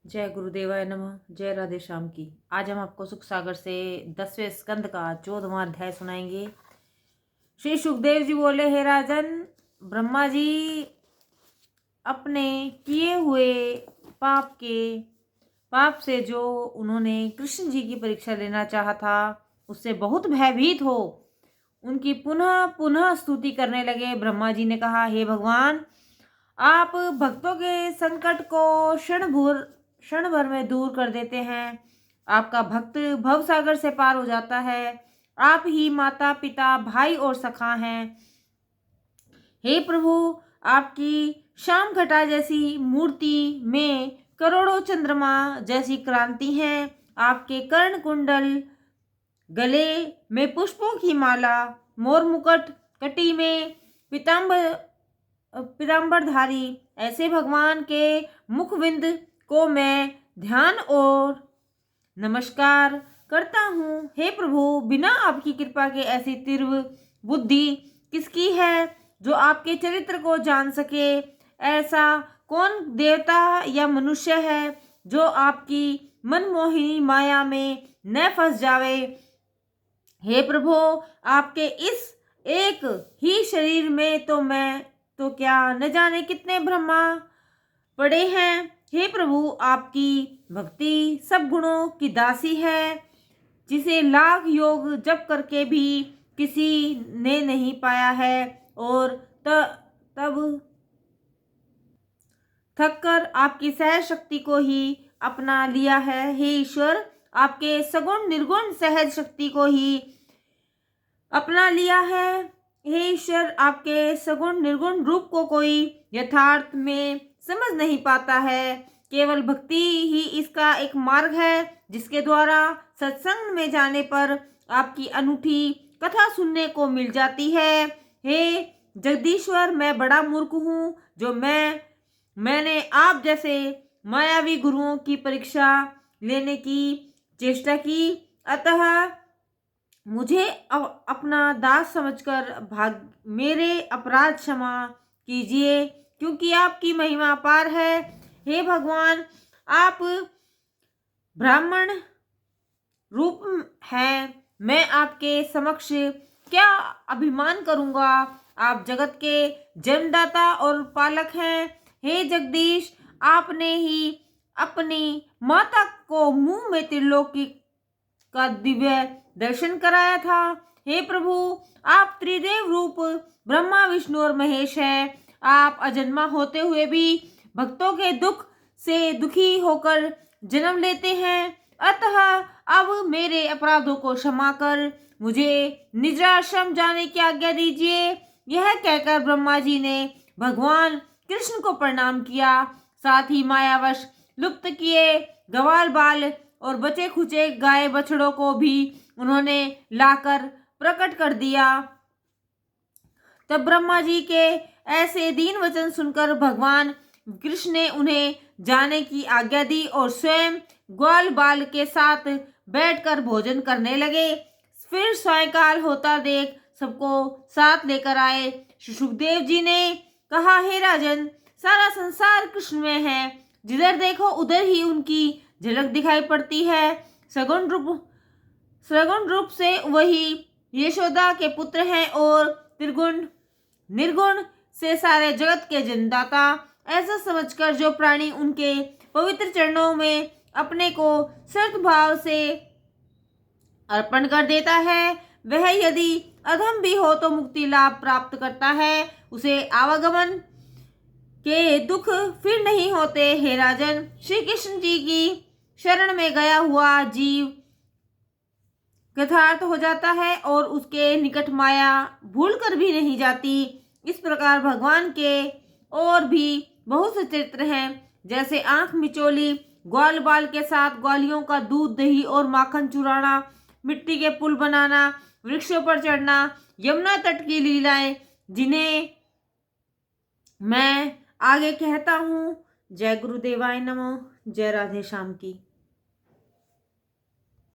जय गुरुदेवाय नमः। जय राधे श्याम की। आज हम आपको सुख सागर से 10वें स्कंद का 14वां अध्याय सुनाएंगे। श्री सुखदेव जी बोले, हे राजन, ब्रह्मा जी अपने किए हुए पाप से जो उन्होंने कृष्ण जी की परीक्षा लेना चाहा था, उससे बहुत भयभीत हो उनकी पुनः पुनः स्तुति करने लगे। ब्रह्मा जी ने कहा, हे भगवान, आप भक्तों के संकट को क्षण भर में दूर कर देते हैं। आपका भक्त भव सागर से पार हो जाता है। आप ही माता पिता भाई और सखा हैं। हे प्रभु, आपकी श्याम घटा जैसी मूर्ति में करोड़ों चंद्रमा जैसी क्रांति है। आपके कर्ण कुंडल, गले में पुष्पों की माला, मोर मुकुट, कटी में पीतांबरधारी, ऐसे भगवान के मुखविंद को मैं ध्यान और नमस्कार करता हूँ। हे प्रभु, बिना आपकी कृपा के ऐसी तीव्र बुद्धि किसकी है जो आपके चरित्र को जान सके? ऐसा कौन देवता या मनुष्य है जो आपकी मनमोहिनी माया में न फंस जावे? हे प्रभु, आपके इस एक ही शरीर में तो क्या न जाने कितने ब्रह्मा पड़े हैं। हे प्रभु, आपकी भक्ति सब गुणों की दासी है, जिसे लाख योग जप करके भी किसी ने नहीं पाया है और तब थककर आपकी सहज शक्ति को ही अपना लिया है। हे ईश्वर, आपके सगुण निर्गुण सहज शक्ति को ही अपना लिया है। हे ईश्वर, आपके सगुण निर्गुण रूप को कोई यथार्थ में समझ नहीं पाता है। केवल भक्ति ही इसका एक मार्ग है, जिसके द्वारा सत्संग में जाने पर आपकी अनूठी कथा सुनने को मिल जाती है। हे जगदीश्वर, मैं बड़ा मूर्ख हूँ जो मैंने आप जैसे मायावी गुरुओं की परीक्षा लेने की चेष्टा की। अतः मुझे अपना दास समझकर मेरे अपराध क्षमा कीजिए, क्योंकि आपकी महिमा अपार है। हे भगवान, आप ब्राह्मण रूप हैं, मैं आपके समक्ष क्या अभिमान करूंगा? आप जगत के जन्मदाता और पालक हैं। हे जगदीश, आपने ही अपनी माता को मुंह में त्रिलोकी का दिव्य दर्शन कराया था। हे प्रभु, आप त्रिदेव रूप ब्रह्मा विष्णु और महेश हैं। आप अजन्मा होते हुए भी भक्तों के दुख से दुखी होकर जन्म लेते हैं। अतः अब मेरे अपराधों को क्षमा कर मुझे निजाश्रम जाने की आज्ञा दीजिए। यह कहकर ब्रह्मा जी ने भगवान कृष्ण को प्रणाम किया। साथ ही मायावश लुप्त किए ग्वाल बाल और बचे खुचे गाय बछड़ों को भी उन्होंने लाकर प्रकट कर दिया। तब ब्रह्मा जी के ऐसे दीन वचन सुनकर भगवान कृष्ण ने उन्हें जाने की आज्ञा दी और स्वयं ग्वाल बाल के साथ बैठकर भोजन करने लगे। फिर सायंकाल होता देख सबको साथ लेकर आए। सुखदेव जी ने कहा, हे राजन, सारा संसार कृष्ण में है। जिधर देखो उधर ही उनकी झलक दिखाई पड़ती है। सगुण रूप से वही यशोदा के पुत्र हैं और त्रिगुण निर्गुण से सारे जगत के जन्मदाता। ऐसा समझकर जो प्राणी उनके पवित्र चरणों में अपने को सर्त भाव से अर्पण कर देता है, वह यदि अधम भी हो तो मुक्ति लाभ प्राप्त करता है। उसे आवागमन के दुख फिर नहीं होते। हे राजन, श्री कृष्ण जी की शरण में गया हुआ जीव कृतार्थ हो जाता है और उसके निकट माया भूल कर भी नहीं जाती। इस प्रकार भगवान के और भी बहुत से चरित्र हैं, जैसे आंख मिचोली, ग्वाल बाल के साथ ग्वालियों का दूध दही और माखन चुराना, मिट्टी के पुल बनाना, वृक्षों पर चढ़ना, यमुना तट की लीलाएं, जिन्हें मैं आगे कहता हूँ। जय गुरुदेवाय नमः। जय राधे श्याम की।